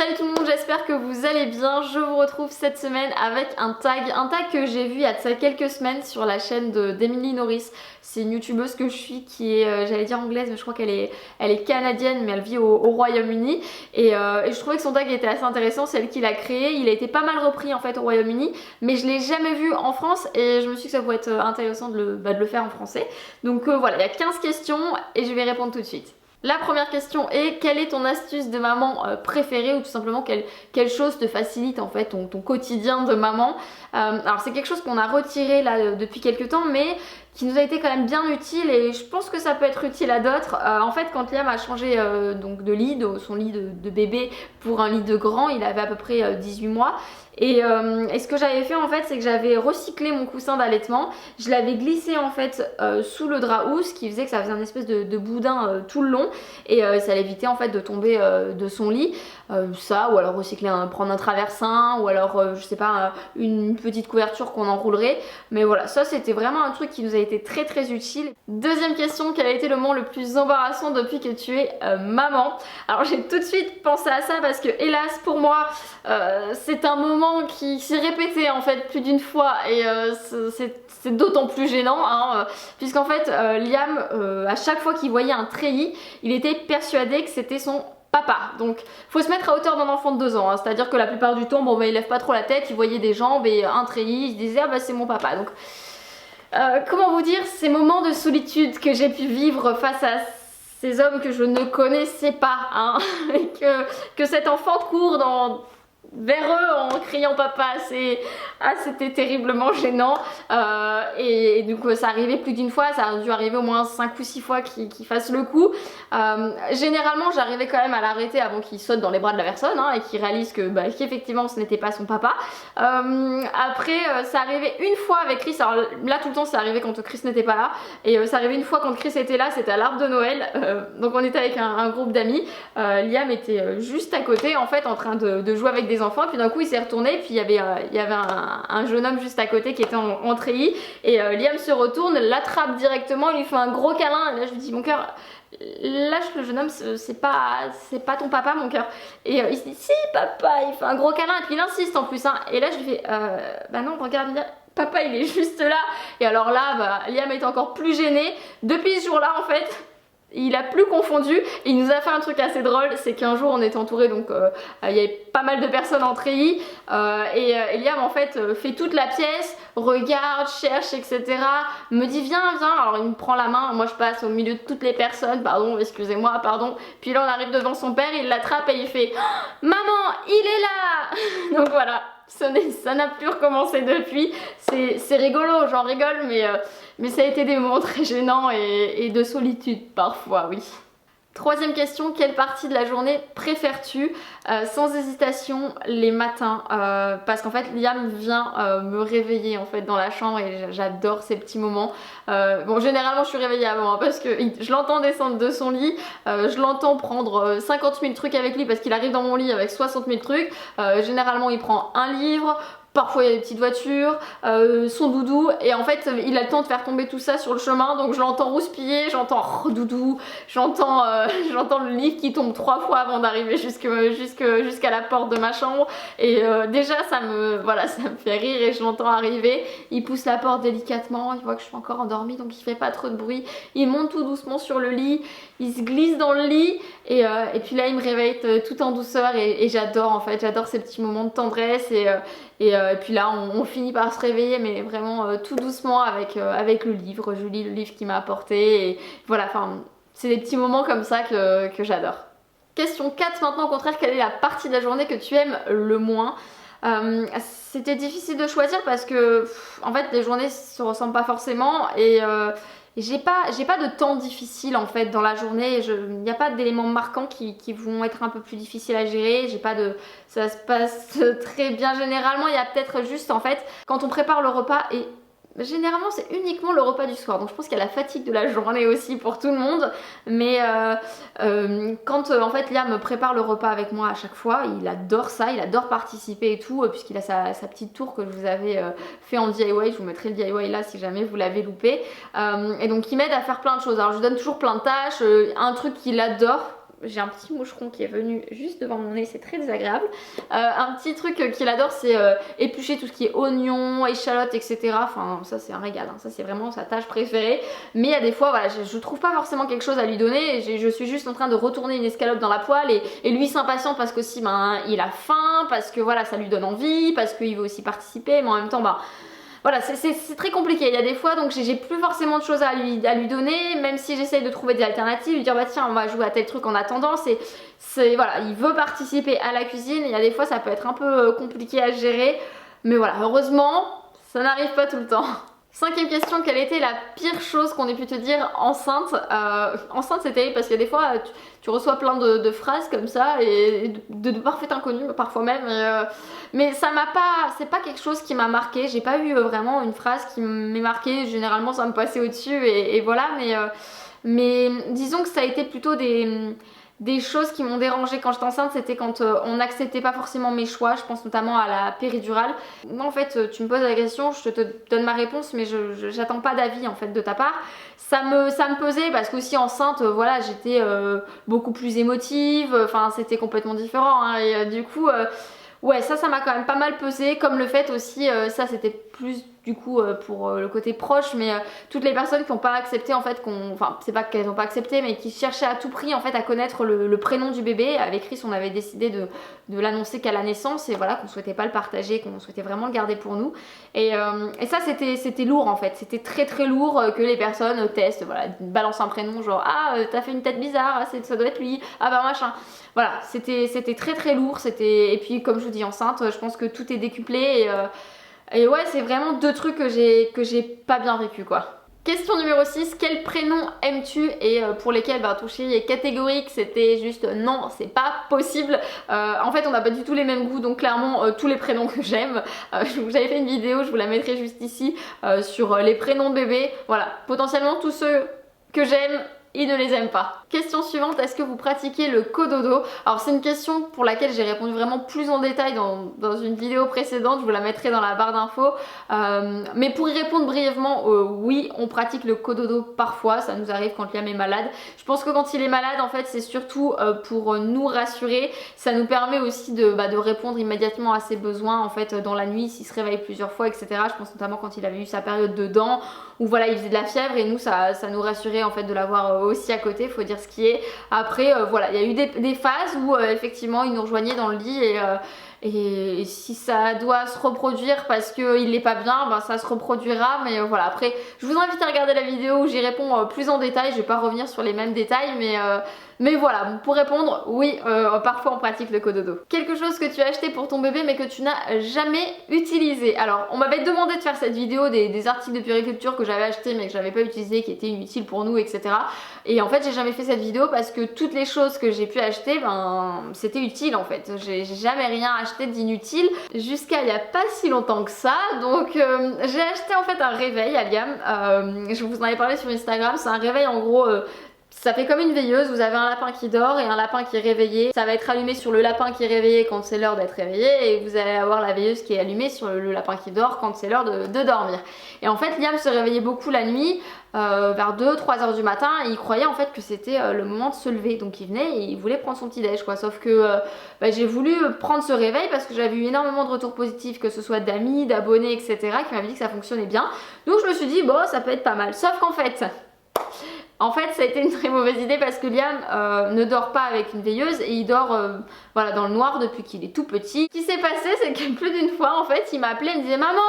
Salut tout le monde, j'espère que vous allez bien. Je vous retrouve cette semaine avec un tag que j'ai vu il y a de ça quelques semaines sur la chaîne d'Emily Norris. C'est une youtubeuse que je suis qui est, j'allais dire anglaise, mais je crois qu'elle est canadienne, mais elle vit au Royaume-Uni. Et je trouvais que son tag était assez intéressant, c'est elle qui l'a créé. Il a été pas mal repris en fait au Royaume-Uni, mais je l'ai jamais vu en France et je me suis dit que ça pourrait être intéressant de le faire en français. Donc voilà, il y a 15 questions et je vais répondre tout de suite. La première question est quelle est ton astuce de maman préférée ou tout simplement quelle chose te facilite en fait ton quotidien de maman. Alors c'est quelque chose qu'on a retiré là depuis quelques temps mais qui nous a été quand même bien utile et je pense que ça peut être utile à d'autres. En fait quand Liam a changé donc de lit, son lit de bébé pour un lit de grand, il avait à peu près 18 mois. Et ce que j'avais fait en fait c'est que j'avais recyclé mon coussin d'allaitement, je l'avais glissé en fait sous le drap housse, ce qui faisait que ça faisait un espèce de boudin tout le long et ça l'évitait en fait de tomber de son lit. Ça ou alors recycler, prendre un traversin ou alors je sais pas une petite couverture qu'on enroulerait, mais voilà, ça c'était vraiment un truc qui nous a été très très utile. Deuxième question, quel a été le moment le plus embarrassant depuis que tu es maman? Alors j'ai tout de suite pensé à ça parce que hélas pour moi c'est un moment qui s'est répété en fait plus d'une fois et c'est d'autant plus gênant puisqu'en fait Liam à chaque fois qu'il voyait un treillis il était persuadé que c'était son papa. Donc faut se mettre à hauteur d'un enfant de 2 ans, c'est à dire que la plupart du temps il lève pas trop la tête, il voyait des jambes et un treillis, il se disait ah bah c'est mon papa. Donc comment vous dire, ces moments de solitude que j'ai pu vivre face à ces hommes que je ne connaissais pas et que cet enfant court vers eux en criant papa, c'était terriblement gênant et du coup ça arrivait plus d'une fois, ça a dû arriver au moins 5 ou 6 fois qu'il fasse le coup. Généralement j'arrivais quand même à l'arrêter avant qu'il saute dans les bras de la personne et qu'il réalise qu'effectivement ce n'était pas son papa. Après ça arrivait une fois avec Chris, alors là tout le temps c'est arrivé quand Chris n'était pas là et ça arrivait une fois quand Chris était là, c'était à l'arbre de Noël, donc on était avec un groupe d'amis, Liam était juste à côté en fait en train de jouer avec des enfants, puis d'un coup il s'est retourné, puis il y avait un jeune homme juste à côté qui était en treillis et Liam se retourne, l'attrape directement, il lui fait un gros câlin et là je lui dis mon cœur, lâche le jeune homme, c'est pas ton papa mon cœur. Et il se dit si papa, il fait un gros câlin et puis il insiste en plus et là je lui fais bah non regarde papa il est juste là. Et alors là Liam est encore plus gêné. Depuis ce jour là en fait il a plus confondu et il nous a fait un truc assez drôle, c'est qu'un jour on était entouré donc il y avait pas mal de personnes en treillis et Liam en fait fait toute la pièce, regarde, cherche etc, me dit viens, alors il me prend la main, moi je passe au milieu de toutes les personnes, pardon excusez-moi, pardon, puis là on arrive devant son père, il l'attrape et il fait oh, maman il est là. Donc voilà, ça n'a plus recommencé depuis, c'est rigolo, j'en rigole mais ça a été des moments très gênants et de solitude parfois, oui. Troisième question, quelle partie de la journée préfères-tu? Sans hésitation, les matins, parce qu'en fait Liam vient me réveiller en fait dans la chambre et j'adore ces petits moments. Bon généralement je suis réveillée avant parce que je l'entends descendre de son lit, je l'entends prendre 50 000 trucs avec lui parce qu'il arrive dans mon lit avec 60 000 trucs. Généralement il prend un livre. Parfois il y a des petites voitures, son doudou et en fait il a le temps de faire tomber tout ça sur le chemin, donc je l'entends rouspiller, j'entends oh, doudou, j'entends le livre qui tombe 3 fois avant d'arriver jusqu'à la porte de ma chambre et déjà ça me fait rire et je l'entends arriver, il pousse la porte délicatement, il voit que je suis encore endormie donc il fait pas trop de bruit, il monte tout doucement sur le lit, il se glisse dans le lit et puis là il me réveille tout en douceur et j'adore en fait, j'adore ces petits moments de tendresse et puis là on finit par se réveiller mais vraiment tout doucement avec le livre, je lis le livre qu'il m'a apporté et voilà, enfin c'est des petits moments comme ça que j'adore. Question 4 maintenant, au contraire, quelle est la partie de la journée que tu aimes le moins? C'était difficile de choisir parce que en fait les journées se ressemblent pas forcément et j'ai pas de temps difficile en fait dans la journée, il n'y a pas d'éléments marquants qui vont être un peu plus difficiles à gérer, ça se passe très bien généralement, il y a peut-être juste en fait quand on prépare le repas et généralement c'est uniquement le repas du soir, donc je pense qu'il y a la fatigue de la journée aussi pour tout le monde, mais quand en fait Liam me prépare le repas avec moi à chaque fois, il adore ça, il adore participer et tout, puisqu'il a sa petite tour que je vous avais fait en DIY, je vous mettrai le DIY là si jamais vous l'avez loupé, et donc il m'aide à faire plein de choses, alors je lui donne toujours plein de tâches, un truc qu'il adore, j'ai un petit moucheron qui est venu juste devant mon nez, c'est très désagréable. Un petit truc qu'il adore, c'est éplucher tout ce qui est oignons, échalotes, etc. Enfin, ça c'est un régal, hein. Ça c'est vraiment sa tâche préférée. Mais il y a des fois, voilà, je trouve pas forcément quelque chose à lui donner. Je suis juste en train de retourner une escalope dans la poêle et lui s'impatiente parce qu'aussi, ben, il a faim, parce que voilà, ça lui donne envie, parce qu'il veut aussi participer, mais en même temps, bah. Voilà, c'est très compliqué, il y a des fois donc j'ai plus forcément de choses à lui donner, même si j'essaye de trouver des alternatives, lui dire bah tiens on va jouer à tel truc en attendant, voilà, il veut participer à la cuisine, il y a des fois ça peut être un peu compliqué à gérer, mais voilà, heureusement ça n'arrive pas tout le temps. Cinquième question, quelle était la pire chose qu'on ait pu te dire enceinte? Enceinte c'est terrible parce que des fois tu reçois plein de phrases comme ça et de parfaits inconnus parfois même mais ça m'a pas, c'est pas quelque chose qui m'a marqué, j'ai pas eu vraiment une phrase qui m'est marquée, généralement ça me passait au-dessus et voilà mais disons que ça a été plutôt des choses qui m'ont dérangée quand j'étais enceinte, c'était quand on n'acceptait pas forcément mes choix, je pense notamment à la péridurale. Moi en fait tu me poses la question, je te donne ma réponse mais j'attends pas d'avis en fait de ta part. Ça me pesait parce qu'aussi enceinte, voilà, j'étais beaucoup plus émotive, enfin c'était complètement différent hein, et du coup ouais ça m'a quand même pas mal pesé, comme le fait aussi, ça c'était plus du coup pour le côté proche, mais toutes les personnes qui n'ont pas accepté en fait enfin c'est pas qu'elles n'ont pas accepté mais qui cherchaient à tout prix en fait à connaître le prénom du bébé. Avec Chris on avait décidé de l'annoncer qu'à la naissance et voilà qu'on souhaitait pas le partager, qu'on souhaitait vraiment le garder pour nous et ça c'était lourd en fait, c'était très très lourd que les personnes testent, voilà, balancent un prénom genre ah t'as fait une tête bizarre, ah, ça doit être lui, ah bah machin. Voilà, c'était très très lourd, et puis comme je vous dis enceinte, je pense que tout est décuplé et ouais c'est vraiment deux trucs que j'ai pas bien vécu quoi. Question numéro 6, quel prénom aimes-tu? Et pour lesquels ton chéri est catégorique, c'était juste non, c'est pas possible. En fait on n'a pas du tout les mêmes goûts, donc clairement tous les prénoms que j'aime. J'avais fait une vidéo, je vous la mettrai juste ici, sur les prénoms de bébé. Voilà, potentiellement tous ceux que j'aime, il ne les aime pas. Question suivante, est-ce que vous pratiquez le cododo? Alors c'est une question pour laquelle j'ai répondu vraiment plus en détail dans une vidéo précédente, je vous la mettrai dans la barre d'infos. Mais pour y répondre brièvement, oui, on pratique le cododo parfois, ça nous arrive quand Liam est malade. Je pense que quand il est malade, en fait, c'est surtout pour nous rassurer. Ça nous permet aussi de répondre immédiatement à ses besoins, en fait, dans la nuit, s'il se réveille plusieurs fois, etc. Je pense notamment quand il avait eu sa période de dents, où voilà, il faisait de la fièvre et nous, ça nous rassurait en fait de l'avoir aussi à côté, faut dire ce qui est. Après, voilà, il y a eu des phases où effectivement, il nous rejoignait dans le lit et si ça doit se reproduire parce qu'il n'est pas bien, ça se reproduira. Mais voilà, après, je vous invite à regarder la vidéo où j'y réponds plus en détail. Je vais pas revenir sur les mêmes détails, mais voilà, pour répondre, oui, parfois on pratique le cododo. Quelque chose que tu as acheté pour ton bébé mais que tu n'as jamais utilisé. Alors, on m'avait demandé de faire cette vidéo des articles de puériculture que j'avais acheté mais que j'avais pas utilisé, qui étaient inutiles pour nous, etc. Et en fait, j'ai jamais fait cette vidéo parce que toutes les choses que j'ai pu acheter, c'était utile en fait. J'ai jamais rien acheté d'inutile jusqu'à il y a pas si longtemps que ça. Donc, j'ai acheté en fait un réveil à Liam. Je vous en avais parlé sur Instagram. C'est un réveil en gros. Ça fait comme une veilleuse, vous avez un lapin qui dort et un lapin qui est réveillé. Ça va être allumé sur le lapin qui est réveillé quand c'est l'heure d'être réveillé et vous allez avoir la veilleuse qui est allumée sur le lapin qui dort quand c'est l'heure de dormir. Et en fait Liam se réveillait beaucoup la nuit, vers 2-3 heures du matin, et il croyait en fait que c'était le moment de se lever. Donc il venait et il voulait prendre son petit déj quoi. Sauf que j'ai voulu prendre ce réveil parce que j'avais eu énormément de retours positifs, que ce soit d'amis, d'abonnés, etc. qui m'avaient dit que ça fonctionnait bien. Donc je me suis dit bon ça peut être pas mal. Sauf qu'en fait... ça a été une très mauvaise idée parce que Liam ne dort pas avec une veilleuse et il dort voilà, dans le noir depuis qu'il est tout petit. Ce qui s'est passé, c'est que plus d'une fois, en fait, il m'appelait, il me disait « Maman !»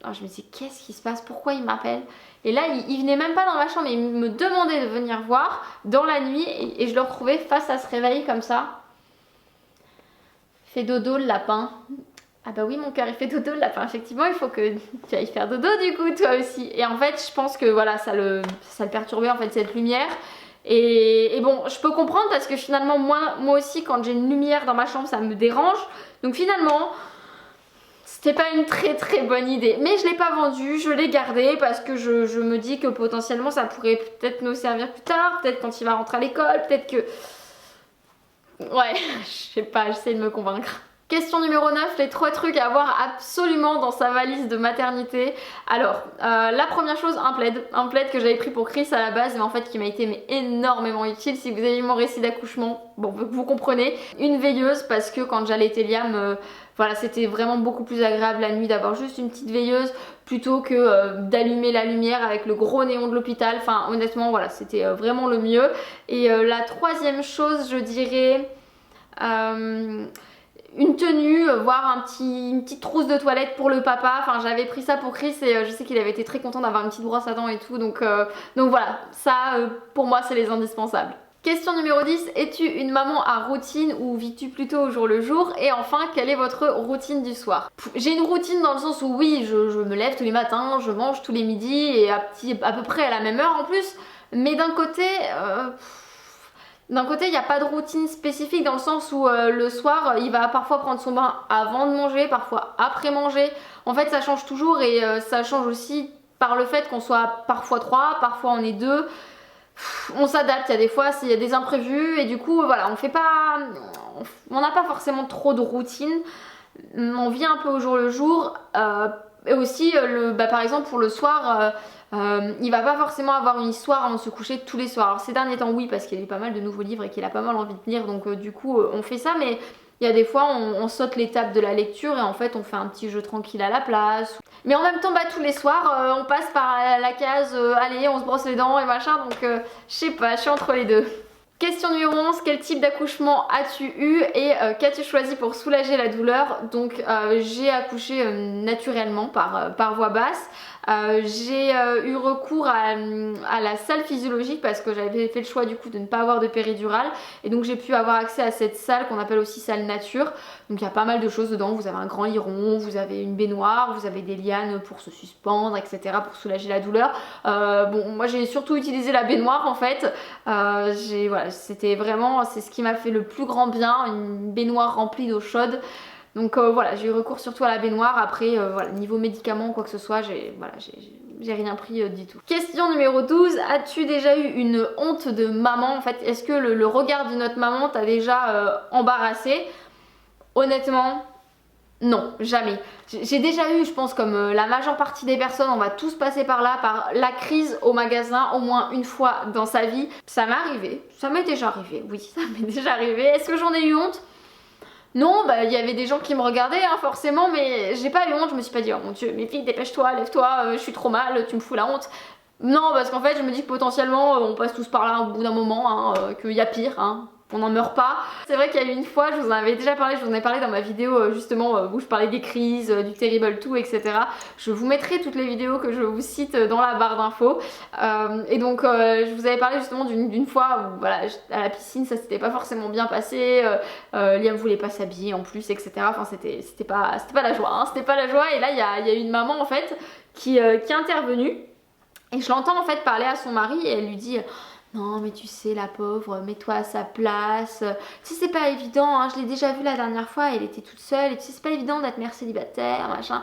Alors je me disais « Qu'est-ce qui se passe? Pourquoi il m'appelle ?» Et là, il venait même pas dans ma chambre, il me demandait de venir voir dans la nuit et je le retrouvais face à ce réveil comme ça. Fait dodo le lapin. Ah bah oui mon cœur il fait dodo le lapin, effectivement il faut que tu ailles faire dodo du coup toi aussi. Et en fait je pense que voilà ça le perturbait en fait cette lumière. Et bon je peux comprendre parce que finalement moi aussi quand j'ai une lumière dans ma chambre ça me dérange. Donc finalement c'était pas une très très bonne idée. Mais je l'ai pas vendu, je l'ai gardé parce que je me dis que potentiellement ça pourrait peut-être nous servir plus tard. Peut-être quand il va rentrer à l'école, peut-être que... Ouais, je sais pas, j'essaie de me convaincre. Question numéro 9, les 3 trucs à avoir absolument dans sa valise de maternité. Alors, la première chose, un plaid que j'avais pris pour Chris à la base, mais en fait qui m'a été énormément utile. Si vous avez vu mon récit d'accouchement, bon, vous comprenez. Une veilleuse, parce que quand j'allaitais Liam, voilà, c'était vraiment beaucoup plus agréable la nuit d'avoir juste une petite veilleuse plutôt que d'allumer la lumière avec le gros néon de l'hôpital. Enfin, honnêtement, voilà, c'était vraiment le mieux. Et la troisième chose, je dirais... une tenue, voire une petite trousse de toilette pour le papa. Enfin, j'avais pris ça pour Chris et je sais qu'il avait été très content d'avoir une petite brosse à dents et tout. Donc voilà, ça pour moi c'est les indispensables. Question numéro 10, es-tu une maman à routine ou vis-tu plutôt au jour le jour? Et enfin, quelle est votre routine du soir? J'ai une routine dans le sens où oui, je me lève tous les matins, je mange tous les midis et à peu près à la même heure en plus. Mais d'un côté... il n'y a pas de routine spécifique dans le sens où le soir, il va parfois prendre son bain avant de manger, parfois après manger. En fait, ça change toujours et ça change aussi par le fait qu'on soit parfois 3, parfois on est 2. On s'adapte, il y a des fois, il y a des imprévus et du coup, voilà, on n'a pas forcément trop de routine. On vit un peu au jour le jour. Et aussi, par exemple, pour le soir... il va pas forcément avoir une histoire avant de se coucher tous les soirs. Alors ces derniers temps oui parce qu'il y a pas mal de nouveaux livres et qu'il a pas mal envie de lire donc du coup on fait ça, mais il y a des fois on saute l'étape de la lecture et en fait on fait un petit jeu tranquille à la place. Mais en même temps tous les soirs on passe par la case allez on se brosse les dents et machin, donc je sais pas, je suis entre les deux. Question numéro 11, quel type d'accouchement as-tu eu et qu'as-tu choisi pour soulager la douleur? Donc j'ai accouché naturellement par voie basse. J'ai eu recours à la salle physiologique parce que j'avais fait le choix du coup de ne pas avoir de péridurale et donc j'ai pu avoir accès à cette salle qu'on appelle aussi salle nature. Donc il y a pas mal de choses dedans, vous avez un grand lit rond, vous avez une baignoire, vous avez des lianes pour se suspendre, etc. pour soulager la douleur. Bon, moi j'ai surtout utilisé la baignoire en fait. Voilà, c'était vraiment, c'est ce qui m'a fait le plus grand bien, une baignoire remplie d'eau chaude. Donc voilà, j'ai eu recours surtout à la baignoire. Après, voilà, niveau médicaments ou quoi que ce soit, j'ai rien pris du tout. Question numéro 12, as-tu déjà eu une honte de maman? En fait, est-ce que le regard d'une autre maman t'a déjà embarrassé? Honnêtement, non, jamais. J'ai déjà eu, je pense, comme la majeure partie des personnes, on va tous passer par là, par la crise au magasin au moins une fois dans sa vie. Ça m'est arrivé, ça m'est déjà arrivé, oui, ça m'est déjà arrivé. Est-ce que j'en ai eu honte? Non, il y avait des gens qui me regardaient hein, forcément, mais j'ai pas eu honte, je me suis pas dit oh mon dieu, mes filles dépêche-toi, lève-toi, je suis trop mal, tu me fous la honte. Non, parce qu'en fait je me dis que potentiellement on passe tous par là au bout d'un moment, qu'il y a pire, hein. On n'en meurt pas. C'est vrai qu'il y a eu une fois, je vous en avais déjà parlé, je vous en ai parlé dans ma vidéo justement où je parlais des crises, du Terrible 2, etc. Je vous mettrai toutes les vidéos que je vous cite dans la barre d'infos. Et donc je vous avais parlé justement d'une fois où voilà, à la piscine ça s'était pas forcément bien passé, Liam voulait pas s'habiller en plus, etc. Enfin c'était pas la joie, hein. C'était pas la joie et là il y a une maman en fait qui est intervenue et je l'entends en fait parler à son mari et elle lui dit... Non mais tu sais la pauvre, mets-toi à sa place. Tu sais c'est pas évident, hein, je l'ai déjà vue la dernière fois, elle était toute seule et tu sais c'est pas évident d'être mère célibataire, machin.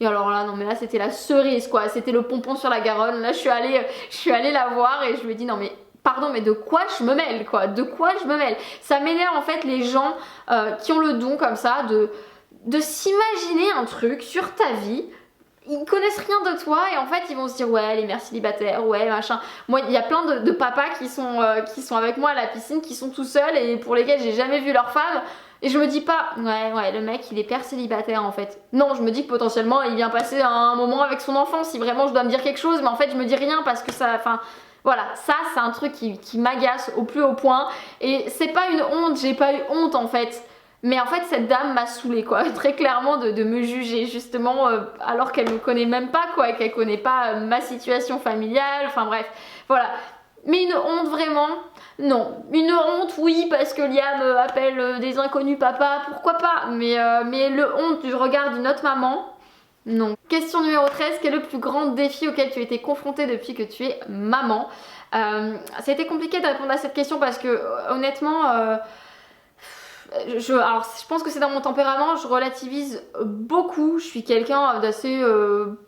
Et alors là, non mais là c'était la cerise quoi, c'était le pompon sur la Garonne. Là je suis allée la voir et je lui ai dit non mais pardon mais de quoi je me mêle quoi, de quoi je me mêle. Ça m'énerve en fait les gens qui ont le don comme ça de s'imaginer un truc sur ta vie. Ils connaissent rien de toi et en fait ils vont se dire ouais les mères célibataires, ouais machin. Moi il y a plein de papas qui sont avec moi à la piscine, qui sont tout seuls et pour lesquels j'ai jamais vu leur femme. Et je me dis pas ouais le mec il est père célibataire en fait. Non, je me dis que potentiellement il vient passer un moment avec son enfant si vraiment je dois me dire quelque chose, mais en fait je me dis rien parce que ça, enfin voilà, ça c'est un truc qui m'agace au plus haut point. Et c'est pas une honte, j'ai pas eu honte en fait. Mais en fait cette dame m'a saoulée quoi, très clairement de me juger justement alors qu'elle me connaît même pas quoi, qu'elle connaît pas ma situation familiale, enfin bref, voilà. Mais une honte vraiment, non. Une honte oui parce que Liam appelle des inconnus papa, pourquoi pas, mais le honte du regard d'une autre maman, non. Question numéro 13, quel est le plus grand défi auquel tu as été confrontée depuis que tu es maman? Ça a été compliqué de répondre à cette question parce que honnêtement... alors je pense que c'est dans mon tempérament, je relativise beaucoup, je suis quelqu'un d'assez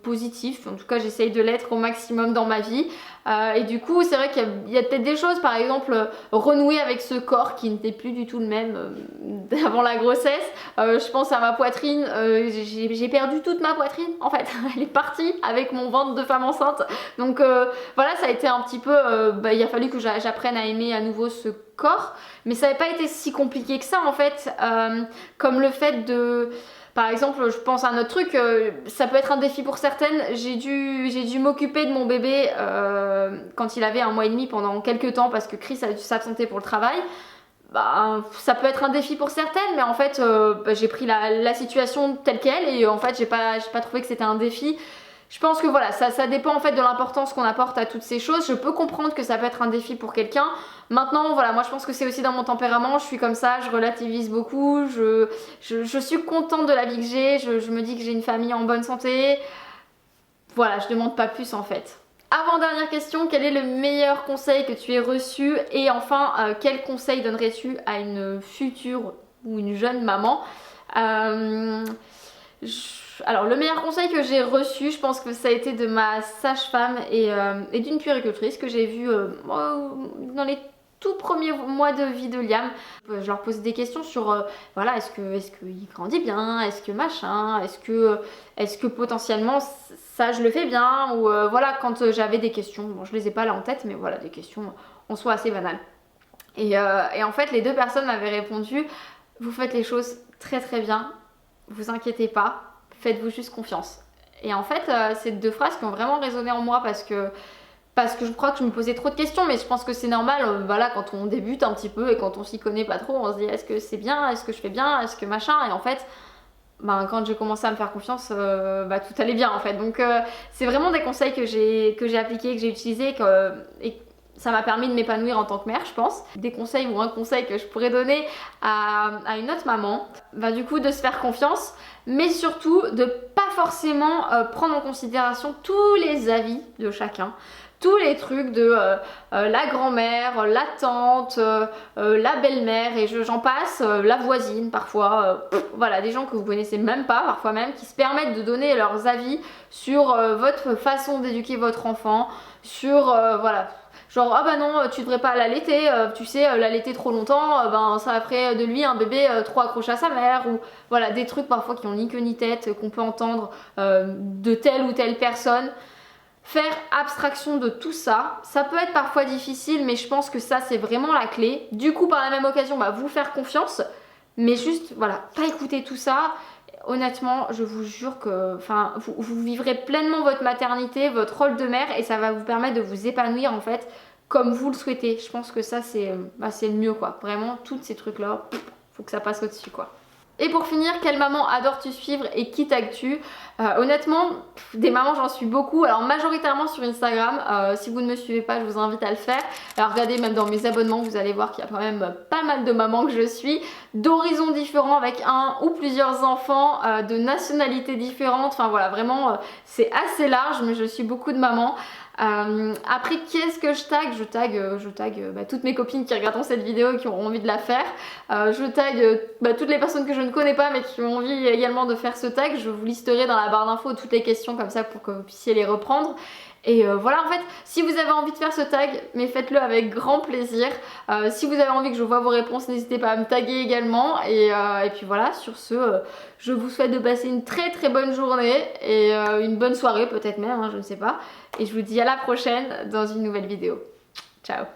positif, en tout cas j'essaye de l'être au maximum dans ma vie. Et du coup c'est vrai qu'il y a peut-être des choses, par exemple renouer avec ce corps qui n'était plus du tout le même avant la grossesse. Je pense à ma poitrine, j'ai perdu toute ma poitrine en fait, elle est partie avec mon ventre de femme enceinte. Donc voilà, ça a été un petit peu, il a fallu que j'apprenne à aimer à nouveau ce corps, mais ça n'avait pas été si compliqué que ça en fait, comme le fait de... Par exemple, je pense à un autre truc, ça peut être un défi pour certaines. J'ai dû m'occuper de mon bébé quand il avait 1 mois et demi pendant quelques temps parce que Chris a dû s'absenter pour le travail. Bah, ça peut être un défi pour certaines, mais en fait, j'ai pris la situation telle qu'elle et en fait, j'ai pas trouvé que c'était un défi. Je pense que voilà, ça dépend en fait de l'importance qu'on apporte à toutes ces choses. Je peux comprendre que ça peut être un défi pour quelqu'un. Maintenant, voilà, moi je pense que c'est aussi dans mon tempérament, je suis comme ça, je relativise beaucoup, je suis contente de la vie que j'ai, je me dis que j'ai une famille en bonne santé. Voilà, je demande pas plus en fait. Avant-dernière question, quel est le meilleur conseil que tu aies reçu? Et enfin, quel conseil donnerais-tu à une future ou une jeune maman? Alors le meilleur conseil que j'ai reçu, je pense que ça a été de ma sage-femme et d'une puéricultrice que j'ai vue dans les tout premiers mois de vie de Liam. Je leur posais des questions sur voilà, est-ce qu'il grandit bien, est-ce que machin, est-ce que potentiellement ça je le fais bien, ou voilà, quand j'avais des questions, bon je les ai pas là en tête, mais voilà, des questions en soi assez banales. Et en fait les deux personnes m'avaient répondu: vous faites les choses très très bien, vous inquiétez pas, faites-vous juste confiance. Et en fait, c'est 2 phrases qui ont vraiment résonné en moi parce que je crois que je me posais trop de questions, mais je pense que c'est normal, voilà, quand on débute un petit peu et quand on s'y connaît pas trop, on se dit est-ce que c'est bien, est-ce que je fais bien, est-ce que machin, et en fait, quand j'ai commencé à me faire confiance, tout allait bien en fait. Donc c'est vraiment des conseils que j'ai appliqués, que j'ai utilisés, et ça m'a permis de m'épanouir en tant que mère, je pense. Des conseils ou un conseil que je pourrais donner à une autre maman, du coup de se faire confiance, mais surtout de pas forcément prendre en considération tous les avis de chacun. Tous les trucs de la grand-mère, la tante, la belle-mère et j'en passe, la voisine parfois, voilà, des gens que vous connaissez même pas, parfois même, qui se permettent de donner leurs avis sur votre façon d'éduquer votre enfant, sur, voilà, genre ah bah non tu devrais pas l'allaiter, tu sais l'allaiter trop longtemps, ça ferait de lui un bébé trop accroché à sa mère, ou voilà, des trucs parfois qui ont ni queue ni tête, qu'on peut entendre de telle ou telle personne. Faire abstraction de tout ça, ça peut être parfois difficile, mais je pense que ça c'est vraiment la clé. Du coup par la même occasion, vous faire confiance, mais juste voilà, pas écouter tout ça. Honnêtement, je vous jure que vous vivrez pleinement votre maternité, votre rôle de mère, et ça va vous permettre de vous épanouir en fait comme vous le souhaitez. Je pense que ça c'est le mieux quoi. Vraiment, tous ces trucs là, faut que ça passe au-dessus quoi. Et pour finir, quelle maman adores-tu suivre et qui tagues-tu? Honnêtement, des mamans j'en suis beaucoup, alors majoritairement sur Instagram. Si vous ne me suivez pas, je vous invite à le faire. Alors regardez, même dans mes abonnements, vous allez voir qu'il y a quand même pas mal de mamans que je suis, d'horizons différents, avec un ou plusieurs enfants, de nationalités différentes. Enfin voilà, vraiment c'est assez large, mais je suis beaucoup de mamans. Après, qu'est-ce que je tag? Je tag toutes mes copines qui regarderont cette vidéo et qui auront envie de la faire. Je tag toutes les personnes que je ne connais pas mais qui ont envie également de faire ce tag. Je vous listerai dans la barre d'infos toutes les questions comme ça pour que vous puissiez les reprendre. Et voilà, en fait, si vous avez envie de faire ce tag, mais faites-le avec grand plaisir. Si vous avez envie que je vois vos réponses, n'hésitez pas à me taguer également. Et puis voilà, sur ce, je vous souhaite de passer une très très bonne journée et une bonne soirée peut-être même, je ne sais pas. Et je vous dis à la prochaine dans une nouvelle vidéo. Ciao!